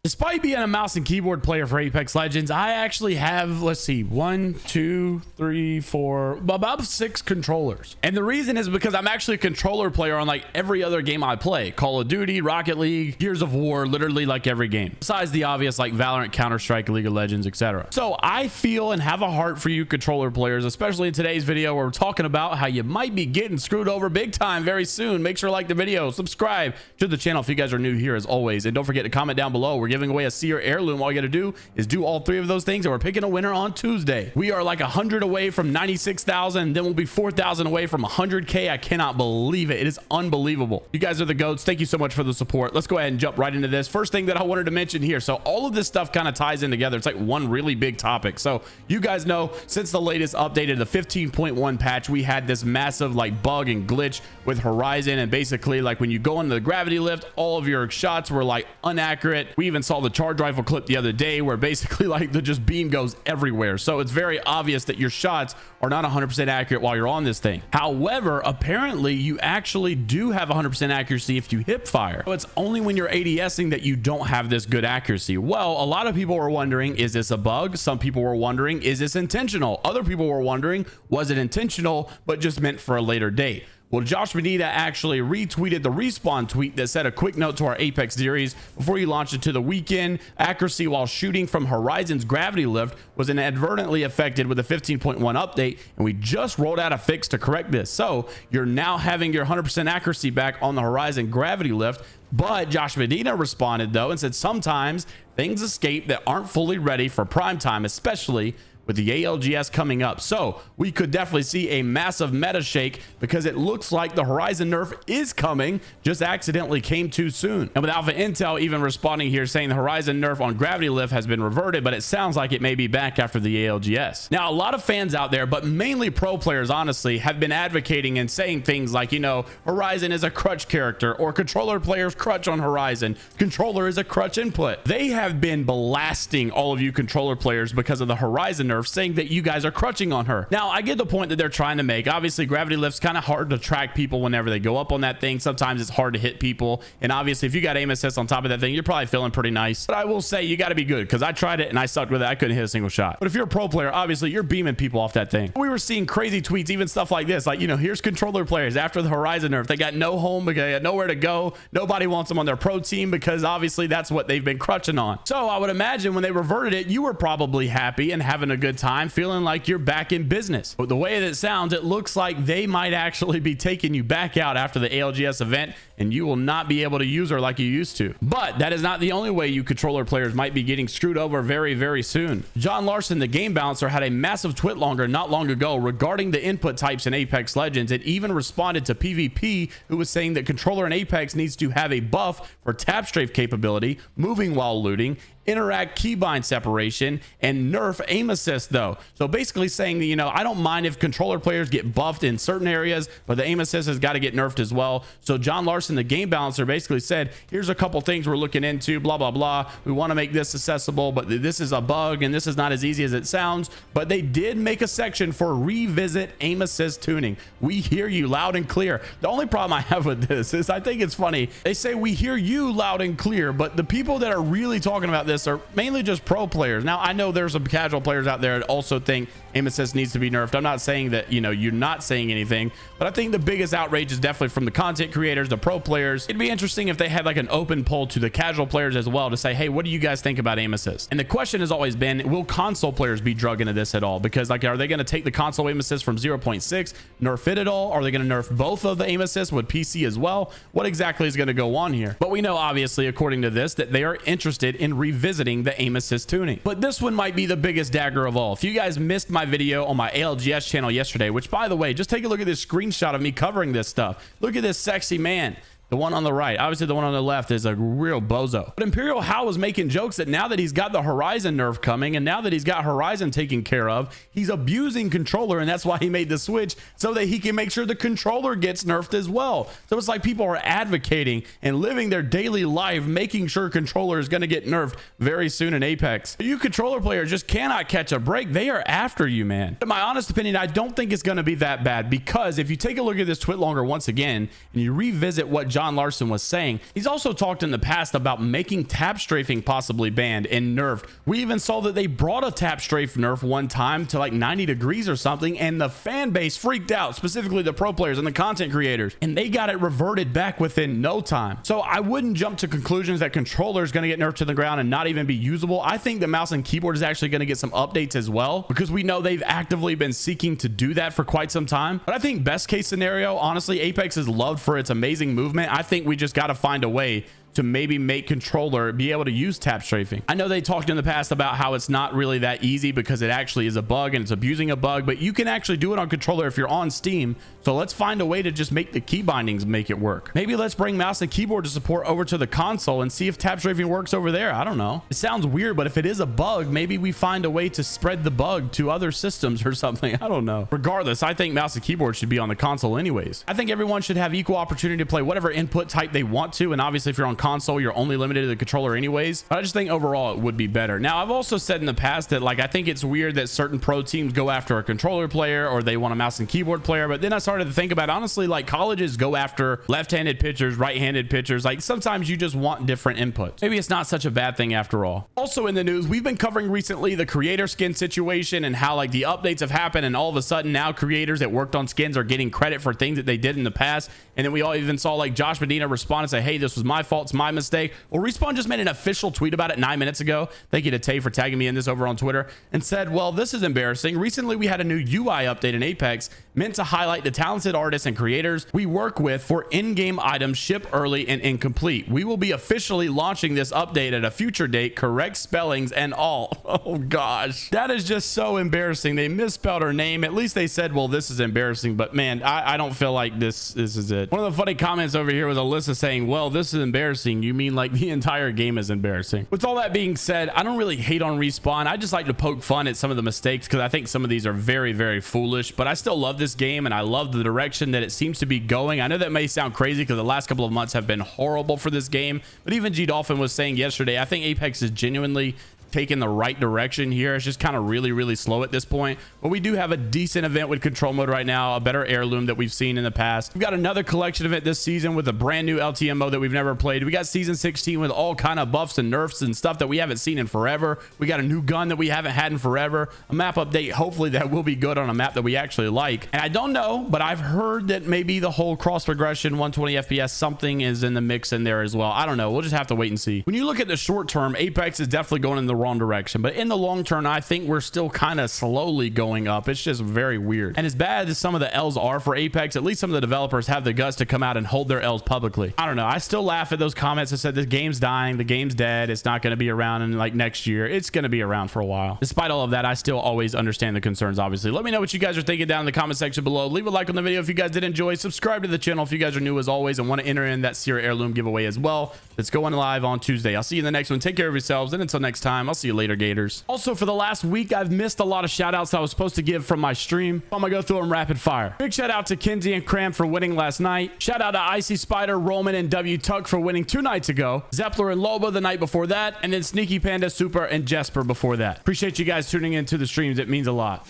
Despite being a mouse and keyboard player for Apex Legends, I actually have, let's see, 1, 2, 3, 4, about 6 controllers. And the reason is because I'm actually a controller player on like every other game I play. Call of Duty, Rocket League, Gears of War, literally like every game. Besides the obvious like Valorant, Counter-Strike, League of Legends, etc. So I feel and have a heart for you controller players, especially in today's video where we're talking about how you might be getting screwed over big time very soon. Make sure to like the video, subscribe to the channel if you guys are new here as always. And don't forget to comment down below. We're giving away a Seer heirloom. All you got to do is do all 3 of those things, and we're picking a winner on Tuesday. We are like 100 away from 96,000, then we'll be 4,000 away from 100K. I cannot believe it. It is unbelievable. You guys are the goats. Thank you so much for the support. Let's go ahead and jump right into this. First thing that I wanted to mention here. So all of this stuff kind of ties in together. It's like one really big topic. So you guys know since the latest update of the 15.1 patch, we had this massive like bug and glitch with Horizon, and basically like when you go into the gravity lift, all of your shots were like inaccurate. We even saw the charge rifle clip the other day where basically like the just beam goes everywhere. So it's very obvious that your shots are not 100% accurate while you're on this thing. However, apparently you actually do have 100% accuracy if you hip fire. So it's only when you're ADSing that you don't have this good accuracy. Well, a lot of people were wondering, is this a bug? Some people were wondering, is this intentional? Other people were wondering, was it intentional but just meant for a later date? Well, Josh Benita actually retweeted the Respawn tweet that said a quick note to our Apex series before you launched into the weekend. Accuracy while shooting from Horizon's gravity lift was inadvertently affected with the 15.1 update, and we just rolled out a fix to correct this. So you're now having your 100% accuracy back on the Horizon gravity lift. But Josh Medina responded though and said sometimes things escape that aren't fully ready for prime time, especially with the ALGS coming up. So we could definitely see a massive meta shake because it looks like the Horizon nerf is coming, just accidentally came too soon. And with Alpha Intel even responding here saying the Horizon nerf on gravity lift has been reverted, but it sounds like it may be back after the ALGS. Now, a lot of fans out there, but mainly pro players honestly, have been advocating and saying things like, you know, Horizon is a crutch character, or controller players crutch on Horizon. Controller is a crutch input. They have been blasting all of you controller players because of the Horizon nerf, saying that you guys are crutching on her. Now, I get the point that they're trying to make. Obviously, gravity lift's kind of hard to track people whenever they go up on that thing. Sometimes it's hard to hit people. And obviously, if you got aim assist on top of that thing, you're probably feeling pretty nice. But I will say you got to be good because I tried it and I sucked with it. I couldn't hit a single shot. But if you're a pro player, obviously you're beaming people off that thing. We were seeing crazy tweets, even stuff like this. Like, you know, here's controller players after the Horizon nerf. They got no home because they got nowhere to go. Nobody wants them on their pro team because obviously that's what they've been crutching on. So I would imagine when they reverted it, you were probably happy and having a good time, feeling like you're back in business. But the way that it sounds, it looks like they might actually be taking you back out after the ALGS event, and you will not be able to use her like you used to. But that is not the only way you controller players might be getting screwed over very, very soon. John Larson, the game balancer, had a massive twit longer not long ago regarding the input types in Apex Legends. It even responded to PvP, who was saying that controller in Apex needs to have a buff for tap strafe capability, moving while looting, interact keybind separation, and nerf aim assist though. So basically saying that, you know, I don't mind if controller players get buffed in certain areas, but the aim assist has got to get nerfed as well. So John Larson, the game balancer, basically said, here's a couple things we're looking into, blah, blah, blah. We want to make this accessible, but this is a bug and this is not as easy as it sounds. But they did make a section for revisit aim assist tuning. We hear you loud and clear. The only problem I have with this is I think it's funny. They say we hear you loud and clear, but the people that are really talking about this are mainly just pro players. Now, I know there's some casual players out there that also think aim assist needs to be nerfed. I'm not saying that, you know, you're not saying anything, but I think the biggest outrage is definitely from the content creators, the pro players. It'd be interesting if they had like an open poll to the casual players as well to say, hey, what do you guys think about aim assist? And the question has always been, will console players be drug into this at all? Because like, are they going to take the console aim assist from 0.6, nerf it at all? Are they going to nerf both of the aim assists with PC as well? What exactly is going to go on here? But we know, obviously, according to this, that they are interested in revisiting the aim assist tuning. But this one might be the biggest dagger of all. If you guys missed my video on my ALGS channel yesterday, which by the way, just take a look at this screenshot of me covering this stuff. Look at this sexy man. The one on the right, obviously the one on the left is a real bozo. But Imperial Hal was making jokes that now that he's got the Horizon nerf coming and now that he's got Horizon taken care of, he's abusing controller, and that's why he made the switch so that he can make sure the controller gets nerfed as well. So it's like people are advocating and living their daily life making sure controller is going to get nerfed very soon in Apex. You controller players just cannot catch a break. They are after you, man. In my honest opinion, I don't think it's going to be that bad, because if you take a look at this twit longer once again and you revisit what John Larson was saying. He's also talked in the past about making tap strafing possibly banned and nerfed. We even saw that they brought a tap strafe nerf one time to like 90 degrees or something, and the fan base freaked out, specifically the pro players and the content creators, and they got it reverted back within no time. So I wouldn't jump to conclusions that controller is going to get nerfed to the ground and not even be usable. I think the mouse and keyboard is actually going to get some updates as well, because we know they've actively been seeking to do that for quite some time. But I think best case scenario, honestly, Apex is loved for its amazing movement. I think we just got to find a way to maybe make controller be able to use tap strafing. I know they talked in the past about how it's not really that easy because it actually is a bug and it's abusing a bug, but you can actually do it on controller if you're on Steam. So let's find a way to just make the key bindings make it work. Maybe let's bring mouse and keyboard to support over to the console and see if tap strafing works over there. I don't know. It sounds weird, but if it is a bug, maybe we find a way to spread the bug to other systems or something. I don't know. Regardless, I think mouse and keyboard should be on the console anyways. I think everyone should have equal opportunity to play whatever input type they want to, and obviously if you're on console, you're only limited to the controller anyways. But I just think overall it would be better. Now, I've also said in the past that like I think it's weird that certain pro teams go after a controller player or they want a mouse and keyboard player, but then I started to think about, honestly, like colleges go after left-handed pitchers, right-handed pitchers. Like sometimes you just want different inputs. Maybe it's not such a bad thing after all. Also in the news, we've been covering recently the creator skin situation and how like the updates have happened, and all of a sudden now creators that worked on skins are getting credit for things that they did in the past. And then we all even saw like Josh Medina respond and say, hey, this was my fault, it's my mistake. Well, Respawn just made an official tweet about it 9 minutes ago. Thank you to Tay for tagging me in this over on Twitter, and said, well, this is embarrassing. Recently we had a new UI update in Apex meant to highlight the talented artists and creators we work with for in-game items ship early and incomplete. We will be officially launching this update at a future date, correct spellings and all. Oh gosh, that is just so embarrassing. They misspelled her name. At least they said, well, this is embarrassing, but man, I don't feel like this is it. One of the funny comments over here was Alyssa saying, well, this is embarrassing. You mean like the entire game is embarrassing? With all that being said, I don't really hate on Respawn. I just like to poke fun at some of the mistakes because I think some of these are very, very foolish, but I still love this game and I love the direction that it seems to be going. I know that may sound crazy because the last couple of months have been horrible for this game, but even G Dolphin was saying yesterday, I think Apex is genuinely taking the right direction here. It's just kind of really slow at this point, but we do have a decent event with control mode right now, a better heirloom that we've seen in the past. We've got another collection event this season with a brand new LTM mode that we've never played. We got season 16 with all kind of buffs and nerfs and stuff that we haven't seen in forever. We got a new gun that we haven't had in forever, a map update hopefully that will be good on a map that we actually like. And I don't know, but I've heard that maybe the whole cross progression 120 FPS something is in the mix in there as well. I don't know, we'll just have to wait and see. When you look at the short term, Apex is definitely going in the wrong direction, but in the long term, I think we're still kind of slowly going up. It's just very weird. And as bad as some of the L's are for Apex, at least some of the developers have the guts to come out and hold their L's publicly. I don't know, I still laugh at those comments that said this game's dying, the game's dead, it's not going to be around in like next year. It's going to be around for a while. Despite all of that, I still always understand the concerns, obviously. Let me know what you guys are thinking down in the comment section below. Leave a like on the video if you guys did enjoy. Subscribe to the channel if you guys are new as always and want to enter in that Sierra heirloom giveaway as well. That's going live on Tuesday. I'll see you in the next one. Take care of yourselves, and until next time, I'll see you later, Gators. Also, for the last week, I've missed a lot of shout outs I was supposed to give from my stream. I'm gonna go through them rapid fire. Big shout out to Kinsey and Cram for winning last night. Shout out to Icy Spider, Roman, and W Tuck for winning 2 nights ago. Zeppler and Lobo the night before that, and then Sneaky Panda, Super, and Jesper before that. Appreciate you guys tuning into the streams. It means a lot.